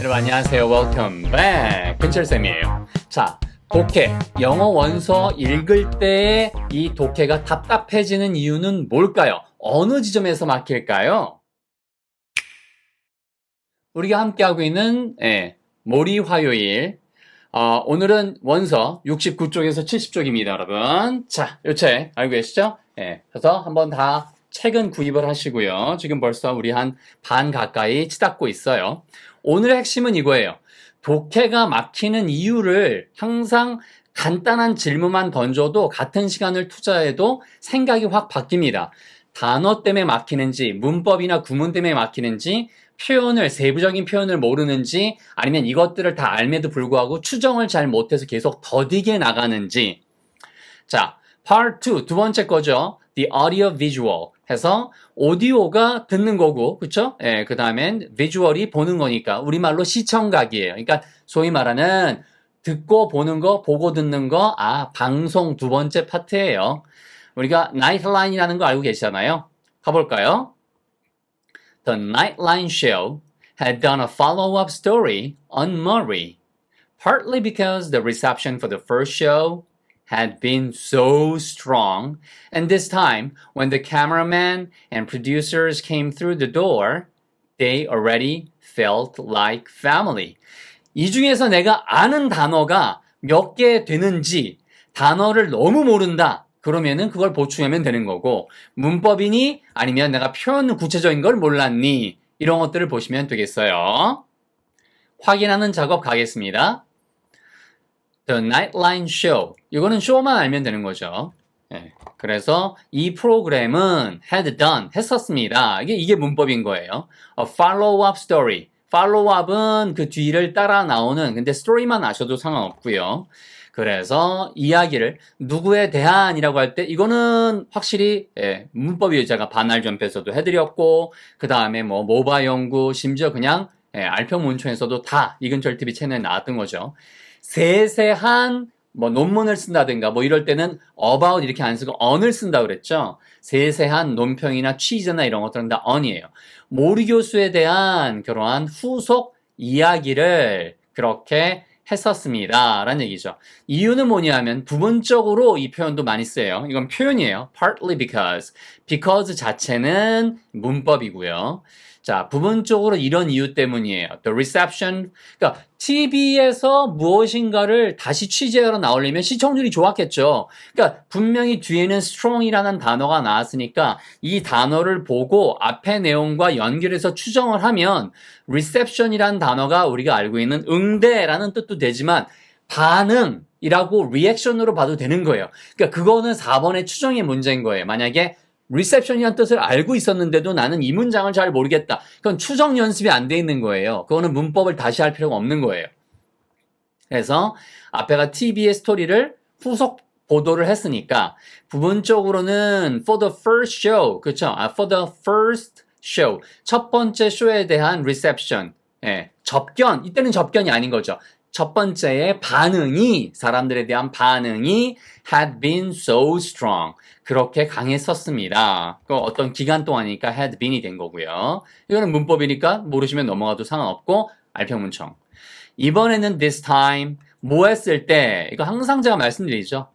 여러분 안녕하세요. Welcome back. 근철쌤이에요. 자, 독해. 영어 원서 읽을 때 이 독해가 답답해지는 이유는 뭘까요? 어느 지점에서 막힐까요? 우리가 함께하고 있는 모리 화요일. 오늘은 원서 69쪽에서 70쪽입니다, 여러분. 자, 요 책 알고 계시죠? 그래서 한번 다 책은 구입을 하시고요. 지금 벌써 우리 한 반 가까이 치닫고 있어요. 오늘의 핵심은 이거예요. 독해가 막히는 이유를 항상 간단한 질문만 던져도 같은 시간을 투자해도 생각이 확 바뀝니다. 단어 때문에 막히는지, 문법이나 구문 때문에 막히는지, 표현을, 세부적인 표현을 모르는지, 아니면 이것들을 다 알매도 불구하고 추정을 잘 못해서 계속 더디게 나가는지. 자, Part 2, 두 번째 거죠. The audio visual 해서 오디오가 듣는 거고, 그쵸? 그 다음엔 비주얼이 보는 거니까 우리말로 시청각이에요. 그러니까 소위 말하는 듣고 보는 거, 보고 듣는 거, 방송 두 번째 파트예요. 우리가 Nightline이라는 거 알고 계시잖아요. 가볼까요? The Nightline show had done a follow-up story on Murray, partly because the reception for the first show had been so strong, and this time, when the cameraman and producers came through the door, they already felt like family. 이 중에서 내가 아는 단어가 몇 개 되는지, 단어를 너무 모른다. 그러면은 그걸 보충하면 되는 거고, 문법이니 아니면 내가 표현 구체적인 걸 몰랐니? 이런 것들을 보시면 되겠어요. 확인하는 작업 가겠습니다. The Nightline Show. 이거는 쇼만 알면 되는 거죠. 그래서 이 프로그램은 had done, 했었습니다. 이게 문법인 거예요. A follow-up story. follow-up은 그 뒤를 따라 나오는, 근데 스토리만 아셔도 상관없고요. 그래서 이야기를 누구에 대한이라고 할 때 이거는 확실히 문법이 제가 반할 점표에서도 해드렸고, 그 다음에 뭐 모바 연구, 심지어 그냥 알평문초에서도 다 이근철 TV 채널에 나왔던 거죠. 세세한 뭐 논문을 쓴다든가 뭐 이럴 때는 about 이렇게 안 쓰고 on을 쓴다 그랬죠. 세세한 논평이나 취재나 이런 것들은 다 on이에요. 모리 교수에 대한 그러한 후속 이야기를 그렇게 했었습니다 라는 얘기죠. 이유는 뭐냐면 부분적으로 이 표현도 많이 써요. 이건 표현이에요. partly because 자체는 문법이고요. 자, 부분적으로 이런 이유 때문이에요. The reception, 그러니까 TV에서 무엇인가를 다시 취재하러 나오려면 시청률이 좋았겠죠. 그러니까 분명히 뒤에는 strong이라는 단어가 나왔으니까 이 단어를 보고 앞의 내용과 연결해서 추정을 하면 reception이라는 단어가 우리가 알고 있는 응대라는 뜻도 되지만 반응이라고 reaction으로 봐도 되는 거예요. 그러니까 그거는 4번의 추정의 문제인 거예요. 만약에 reception이라는 뜻을 알고 있었는데도 나는 이 문장을 잘 모르겠다. 그건 추정 연습이 안 돼 있는 거예요. 그거는 문법을 다시 할 필요가 없는 거예요. 그래서 앞에가 TV의 스토리를 후속 보도를 했으니까 부분적으로는 for the first show, 그렇죠? for the first show, 첫 번째 쇼에 대한 reception, 접견, 이때는 접견이 아닌 거죠. 첫 번째의 반응이, 사람들에 대한 반응이 had been so strong. 그렇게 강했었습니다. 그 어떤 기간 동안이니까 had been이 된 거고요. 이거는 문법이니까 모르시면 넘어가도 상관없고 알평문청. 이번에는 this time, 뭐 했을 때, 이거 항상 제가 말씀드리죠.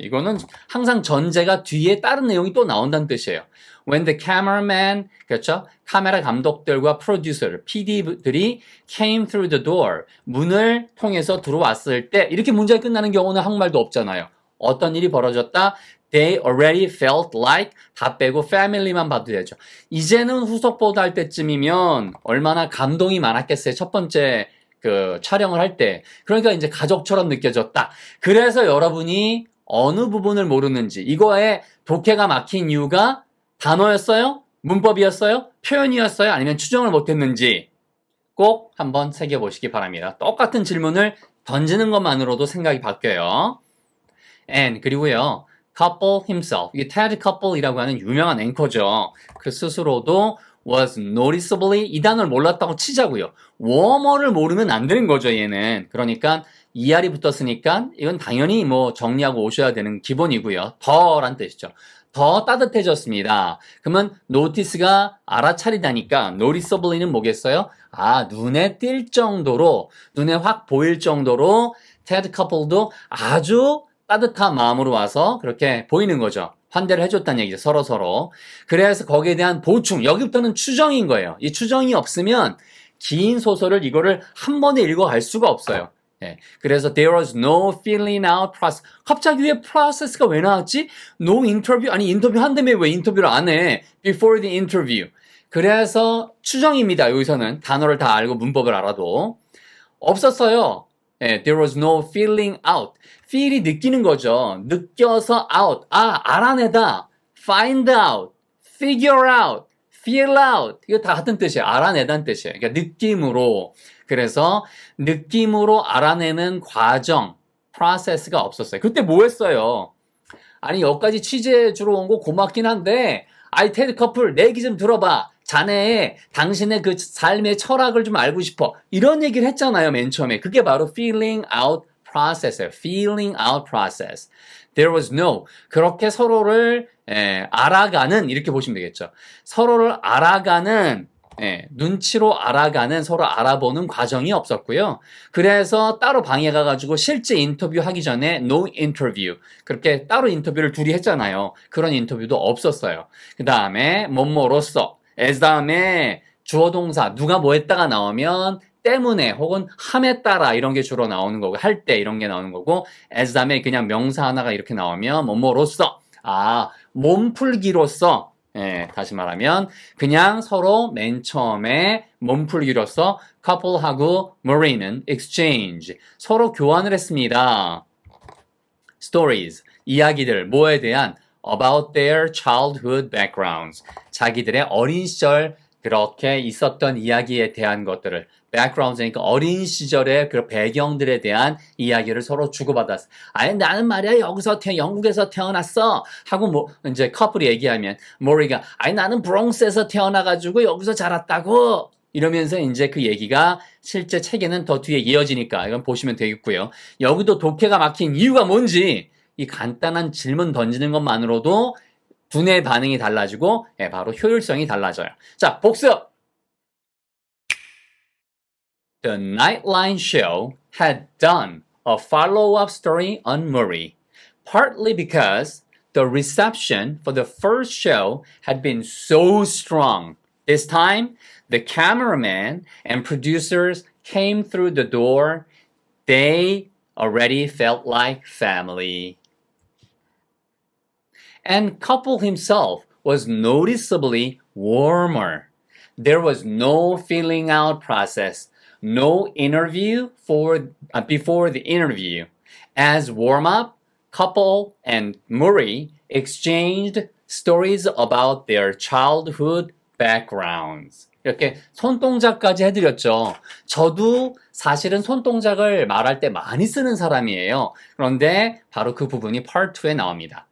이거는 항상 전제가 뒤에 다른 내용이 또 나온다는 뜻이에요. When the cameraman, 그렇죠? 카메라 감독들과 프로듀서, PD들이 came through the door, 문을 통해서 들어왔을 때 이렇게 문제가 끝나는 경우는 한국말도 없잖아요. 어떤 일이 벌어졌다? They already felt like, 다 빼고 family만 봐도 되죠. 이제는 후속 보도할 때쯤이면 얼마나 감동이 많았겠어요. 첫 번째 그 촬영을 할 때. 그러니까 이제 가족처럼 느껴졌다. 그래서 여러분이 어느 부분을 모르는지, 이거에 독해가 막힌 이유가 단어였어요? 문법이었어요? 표현이었어요? 아니면 추정을 못했는지 꼭 한번 새겨보시기 바랍니다. 똑같은 질문을 던지는 것만으로도 생각이 바뀌어요. And 그리고요, couple himself, 이게 Ted Couple이라고 하는 유명한 앵커죠. 그 스스로도 was noticeably, 이 단어를 몰랐다고 치자고요. 워머를 모르면 안 되는 거죠, 얘는. 그러니까 ER이 붙었으니까 이건 당연히 뭐 정리하고 오셔야 되는 기본이고요. 더란 뜻이죠. 더 따뜻해졌습니다. 그러면 notice가 알아차리다니까 noticeably는 뭐겠어요? 아, 눈에 띌 정도로, 눈에 확 보일 정도로 Ted couple도 아주 따뜻한 마음으로 와서 그렇게 보이는 거죠. 환대를 해줬다는 얘기죠. 서로서로. 그래서 거기에 대한 보충, 여기부터는 추정인 거예요. 이 추정이 없으면 긴 소설을 이거를 한 번에 읽어갈 수가 없어요. 예, 그래서 there was no filling out process. 갑자기 왜 process가 왜 나왔지? No interview? 아니 인터뷰 한다며 왜 인터뷰를 안 해? Before the interview. 그래서 추정입니다. 여기서는 단어를 다 알고 문법을 알아도 없었어요. 예, there was no filling out. feel이 느끼는 거죠. 느껴서 out. 아, 알아내다. find out. figure out. feel out. 이거 다 같은 뜻이에요. 알아내다는 뜻이에요. 그러니까 느낌으로. 그래서 느낌으로 알아내는 과정, process가 없었어요. 그때 뭐 했어요? 아니, 여기까지 취재 주러 온 거 고맙긴 한데, 아이, 테드 커플, 내 얘기 좀 들어봐. 자네, 당신의 그 삶의 철학을 좀 알고 싶어. 이런 얘기를 했잖아요, 맨 처음에. 그게 바로 feeling out process예요. feeling out process. There was no. 그렇게 서로를 알아가는, 이렇게 보시면 되겠죠. 서로를 알아가는, 눈치로 알아가는, 서로 알아보는 과정이 없었고요. 그래서 따로 방에 가가지고 실제 인터뷰 하기 전에 no interview. 그렇게 따로 인터뷰를 둘이 했잖아요. 그런 인터뷰도 없었어요. 그 다음에 뭐뭐로써. as 다음에 주어 동사 누가 뭐 했다가 나오면 때문에 혹은 함에 따라 이런 게 주로 나오는 거고 할 때 이런 게 나오는 거고 as 다음에 그냥 명사 하나가 이렇게 나오면 뭐뭐로써 아 몸풀기로써 다시 말하면 그냥 서로 맨 처음에 몸풀기로써 couple하고 Marie는 exchange 서로 교환을 했습니다. stories 이야기들 뭐에 대한 about their childhood backgrounds. 자기들의 어린 시절 그렇게 있었던 이야기에 대한 것들을 backgrounds니까 어린 시절의 그 배경들에 대한 이야기를 서로 주고받았어. 아니 나는 말이야 여기서 영국에서 태어났어 하고 뭐 이제 커플이 얘기하면 모리가 아니 나는 브롱스에서 태어나가지고 여기서 자랐다고 이러면서 이제 그 얘기가 실제 책에는 더 뒤에 이어지니까 이건 보시면 되겠고요. 여기도 독해가 막힌 이유가 뭔지 이 간단한 질문 던지는 것만으로도 두뇌 반응이 달라지고 바로 효율성이 달라져요. 자, 복습! The Nightline show had done a follow-up story on Murray, partly because the reception for the first show had been so strong. This time, the cameraman and producers came through the door. They already felt like family. And couple himself was noticeably warmer. There was no filling out process, no interview before the interview. As warm-up, couple and Murray exchanged stories about their childhood backgrounds. 이렇게 손동작까지 해드렸죠. 저도 사실은 손동작을 말할 때 많이 쓰는 사람이에요. 그런데 바로 그 부분이 Part 2에 나옵니다.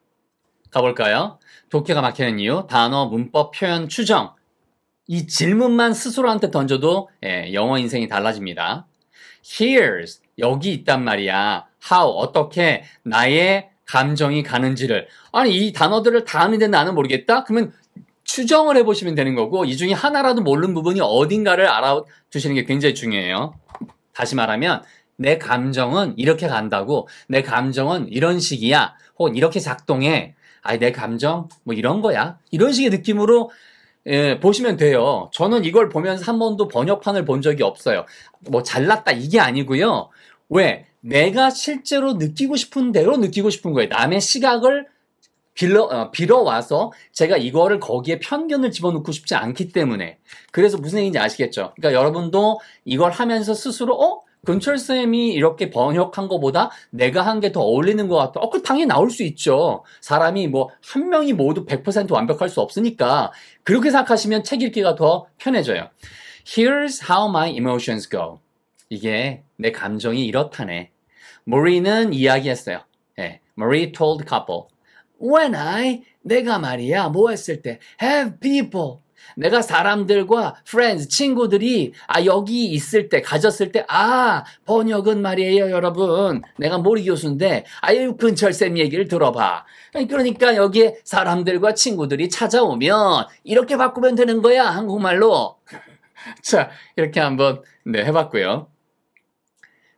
가볼까요? 독해가 막히는 이유, 단어, 문법, 표현, 추정. 이 질문만 스스로한테 던져도 영어 인생이 달라집니다. Here's, 여기 있단 말이야. How, 어떻게 나의 감정이 가는지를. 아니 이 단어들을 다 아는데 나는 모르겠다? 그러면 추정을 해보시면 되는 거고 이 중에 하나라도 모르는 부분이 어딘가를 알아두시는 게 굉장히 중요해요. 다시 말하면 내 감정은 이렇게 간다고 내 감정은 이런 식이야 혹은 이렇게 작동해 아니 내 감정 뭐 이런 거야 이런 식의 느낌으로 보시면 돼요. 저는 이걸 보면서 한 번도 번역판을 본 적이 없어요. 뭐 잘났다 이게 아니고요. 왜? 내가 실제로 느끼고 싶은 대로 느끼고 싶은 거예요. 남의 시각을 빌어와서 제가 이거를 거기에 편견을 집어넣고 싶지 않기 때문에. 그래서 무슨 얘기인지 아시겠죠? 그러니까 여러분도 이걸 하면서 스스로 근철쌤이 이렇게 번역한 것보다 내가 한 게 더 어울리는 것 같아. 그 당연히 나올 수 있죠. 사람이 뭐 한 명이 모두 100% 완벽할 수 없으니까 그렇게 생각하시면 책 읽기가 더 편해져요. Here's how my emotions go. 이게 내 감정이 이렇다네. Marie는 이야기했어요. Marie told couple. When 내가 말이야 뭐 했을 때 have people 내가 사람들과 friends, 친구들이 여기 있을 때, 가졌을 때 번역은 말이에요, 여러분. 내가 모리 교수인데 근철쌤 얘기를 들어봐. 그러니까 여기에 사람들과 친구들이 찾아오면 이렇게 바꾸면 되는 거야, 한국말로. 자, 이렇게 한번 해봤고요.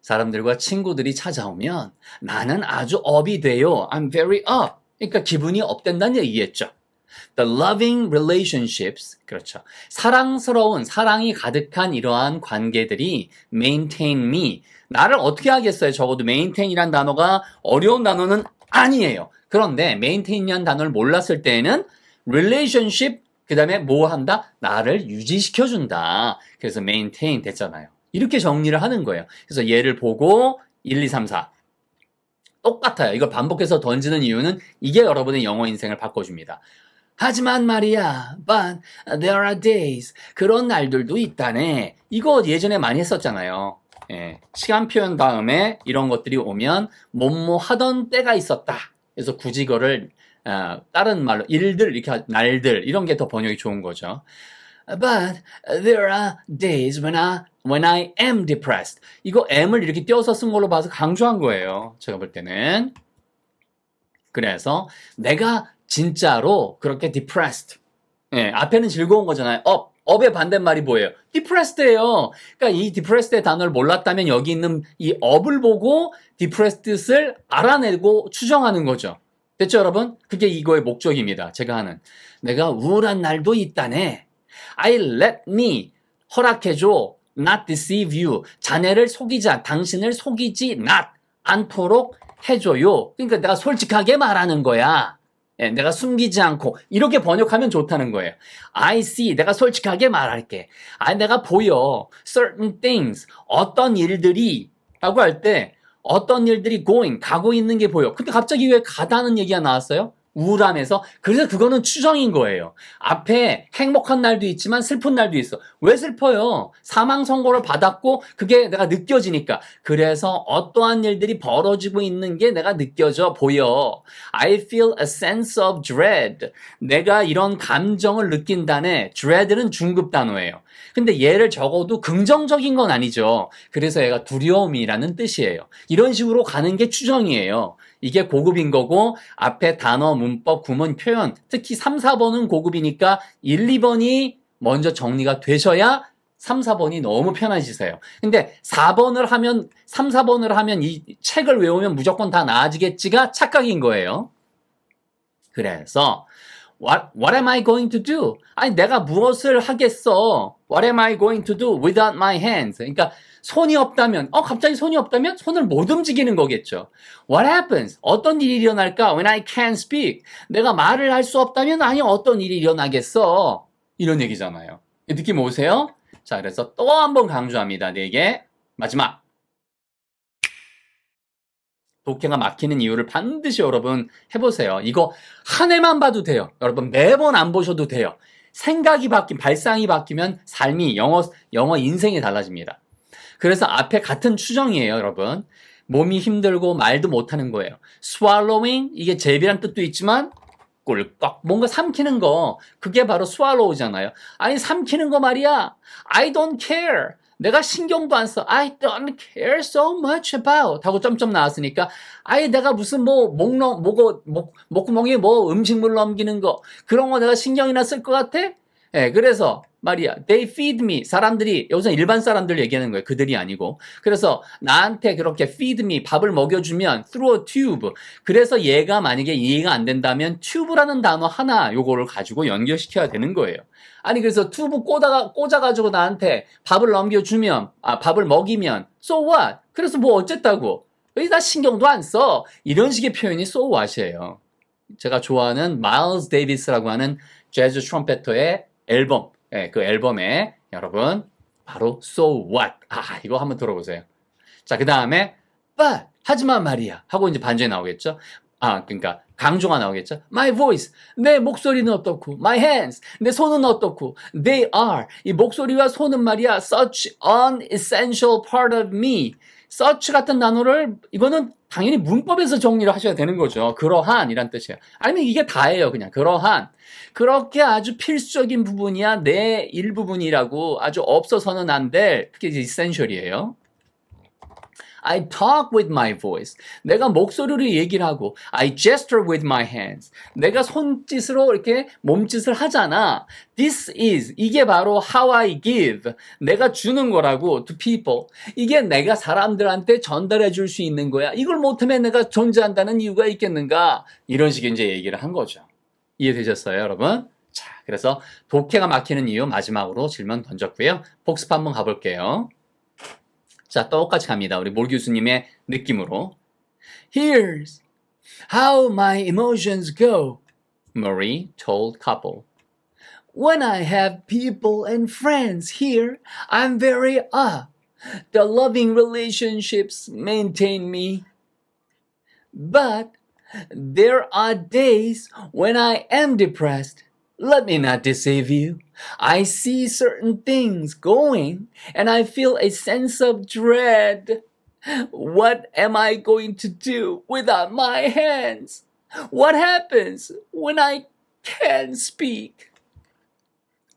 사람들과 친구들이 찾아오면 나는 아주 up이 돼요. I'm very up. 그러니까 기분이 업된다는 얘기겠죠. The loving relationships, 그렇죠. 사랑스러운, 사랑이 가득한 이러한 관계들이 maintain me. 나를 어떻게 하겠어요? 적어도 maintain이란 단어가 어려운 단어는 아니에요. 그런데 maintain이라는 단어를 몰랐을 때에는 relationship, 그 다음에 뭐 한다? 나를 유지시켜준다. 그래서 maintain 됐잖아요. 이렇게 정리를 하는 거예요. 그래서 얘를 보고 1, 2, 3, 4. 똑같아요. 이걸 반복해서 던지는 이유는 이게 여러분의 영어 인생을 바꿔줍니다. 하지만 말이야, but there are days. 그런 날들도 있다네. 이거 예전에 많이 했었잖아요. 예, 시간 표현 다음에 이런 것들이 오면 뭐뭐 하던 때가 있었다. 그래서 굳이 이거를 다른 말로 일들, 이렇게 날들 이런 게 더 번역이 좋은 거죠. But there are days when I am depressed. 이거 am을 이렇게 띄어서 쓴 걸로 봐서 강조한 거예요. 제가 볼 때는. 그래서 내가 진짜로 그렇게 depressed. 예, 앞에는 즐거운 거잖아요. up의 반대말이 뭐예요? depressed예요. 그러니까 이 depressed의 단어를 몰랐다면 여기 있는 이 up을 보고 depressed을 알아내고 추정하는 거죠. 됐죠, 여러분? 그게 이거의 목적입니다. 제가 하는. 내가 우울한 날도 있다네. I let me 허락해줘. not deceive you. 자네를 당신을 속이지 not 않도록 해줘요. 그러니까 내가 솔직하게 말하는 거야. 예, 내가 숨기지 않고 이렇게 번역하면 좋다는 거예요. I see. 내가 솔직하게 말할게. 내가 보여. certain things. 어떤 일들이 라고 할 때 어떤 일들이 가고 있는 게 보여. 근데 갑자기 왜 가다는 얘기가 나왔어요? 우울함에서. 그래서 그거는 추정인 거예요. 앞에 행복한 날도 있지만 슬픈 날도 있어. 왜 슬퍼요? 사망 선고를 받았고 그게 내가 느껴지니까. 그래서 어떠한 일들이 벌어지고 있는 게 내가 느껴져 보여. I feel a sense of dread. 내가 이런 감정을 느낀다네. dread는 중급 단어예요. 근데 얘를 적어도 긍정적인 건 아니죠. 그래서 얘가 두려움이라는 뜻이에요. 이런 식으로 가는 게 추정이에요. 이게 고급인 거고 앞에 단어, 문법, 구문, 표현 특히 3, 4번은 고급이니까 1, 2번이 먼저 정리가 되셔야 3, 4번이 너무 편해지세요. 근데 4번을 하면 3, 4번을 하면 이 책을 외우면 무조건 다 나아지겠지가 착각인 거예요. 그래서 What am I going to do? 내가 무엇을 하겠어? What am I going to do without my hands? 그러니까 손이 없다면, 갑자기 손이 없다면 손을 못 움직이는 거겠죠. What happens? 어떤 일이 일어날까? When I can't speak. 내가 말을 할 수 없다면, 어떤 일이 일어나겠어? 이런 얘기잖아요. 느낌 오세요? 자, 그래서 또 한 번 강조합니다. 4개. 마지막. 독해가 막히는 이유를 반드시 여러분 해보세요. 이거 한 해만 봐도 돼요. 여러분 매번 안 보셔도 돼요. 생각이 발상이 바뀌면 삶이 영어 인생이 달라집니다. 그래서 앞에 같은 추정이에요, 여러분. 몸이 힘들고 말도 못하는 거예요. swallowing 이게 제비란 뜻도 있지만 꿀꺽 뭔가 삼키는 거 그게 바로 swallow잖아요. 삼키는 거 말이야. I don't care. 내가 신경도 안 써. I don't care so much about. 하고 점점 나왔으니까, 내가 무슨 목구멍에 음식물 넘기는 거, 그런 거 내가 신경이나 쓸 것 같아? 예, 그래서 말이야. They feed me. 사람들이, 여기서 일반 사람들 얘기하는 거예요. 그들이 아니고. 그래서 나한테 그렇게 feed me, 밥을 먹여주면 through a tube. 그래서 얘가 만약에 이해가 안 된다면 tube라는 단어 하나 요거를 가지고 연결시켜야 되는 거예요. 그래서 튜브 꽂아가지고 나한테 밥을 넘겨주면, 밥을 먹이면, so what? 그래서 뭐 어쨌다고? 나 신경도 안 써. 이런 식의 표현이 so what이에요. 제가 좋아하는 마일스 데이비스라고 하는 재즈 트럼펫터의 앨범, 그 앨범에 여러분, 바로 so what? 이거 한번 들어보세요. 자, 그 다음에, but, 하지만 말이야. 하고 이제 반주에 나오겠죠? 그러니까 강조가 나오겠죠. My voice, 내 목소리는 어떻고, my hands, 내 손은 어떻고, they are, 이 목소리와 손은 말이야, such an essential part of me. such 같은 단어를 이거는 당연히 문법에서 정리를 하셔야 되는 거죠. 그러한 이란 뜻이에요. 아니면 이게 다예요. 그냥 그러한. 그렇게 아주 필수적인 부분이야 내 일부분이라고 아주 없어서는 안 될 그게 이제 essential이에요. I talk with my voice. 내가 목소리로 얘기를 하고 I gesture with my hands. 내가 손짓으로 이렇게 몸짓을 하잖아. This is 이게 바로 how I give. 내가 주는 거라고 to people. 이게 내가 사람들한테 전달해 줄 수 있는 거야. 이걸 못하면 내가 존재한다는 이유가 있겠는가? 이런 식의 이제 얘기를 한 거죠. 이해되셨어요, 여러분? 자, 그래서 독해가 막히는 이유 마지막으로 질문 던졌고요. 복습 한번 가볼게요. 자, 똑같이 갑니다. 우리 몰 교수님의 느낌으로. Here's how my emotions go, Marie told couple. When I have people and friends here, I'm very up. The loving relationships maintain me. But there are days when I am depressed. Let me not deceive you. I see certain things going and I feel a sense of dread. What am I going to do without my hands? What happens when I can't speak?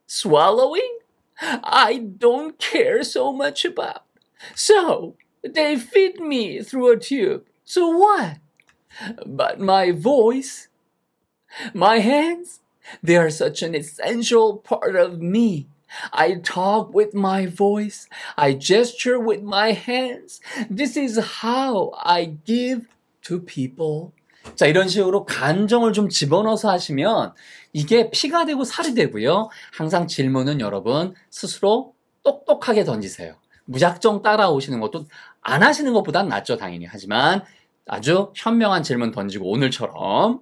Swallowing? I don't care so much about. So, they feed me through a tube. So what? But my voice, my hands, they are such an essential part of me. I talk with my voice. I gesture with my hands. This is how I give to people. 자, 이런 식으로 감정을 좀 집어넣어서 하시면 이게 피가 되고 살이 되고요. 항상 질문은 여러분 스스로 똑똑하게 던지세요. 무작정 따라오시는 것도 안 하시는 것보단 낫죠, 당연히. 하지만 아주 현명한 질문 던지고 오늘처럼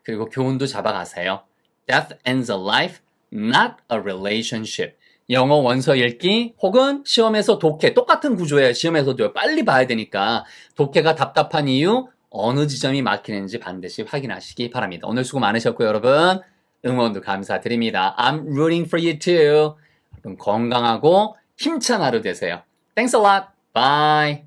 그리고 교훈도 잡아가세요. Death ends a life, not a relationship. 영어 원서 읽기 혹은 시험에서 독해 똑같은 구조예요. 시험에서도 빨리 봐야 되니까 독해가 답답한 이유 어느 지점이 막히는지 반드시 확인하시기 바랍니다. 오늘 수고 많으셨고요, 여러분. 응원도 감사드립니다. I'm rooting for you too. 여러분 건강하고 힘찬 하루 되세요. Thanks a lot. Bye.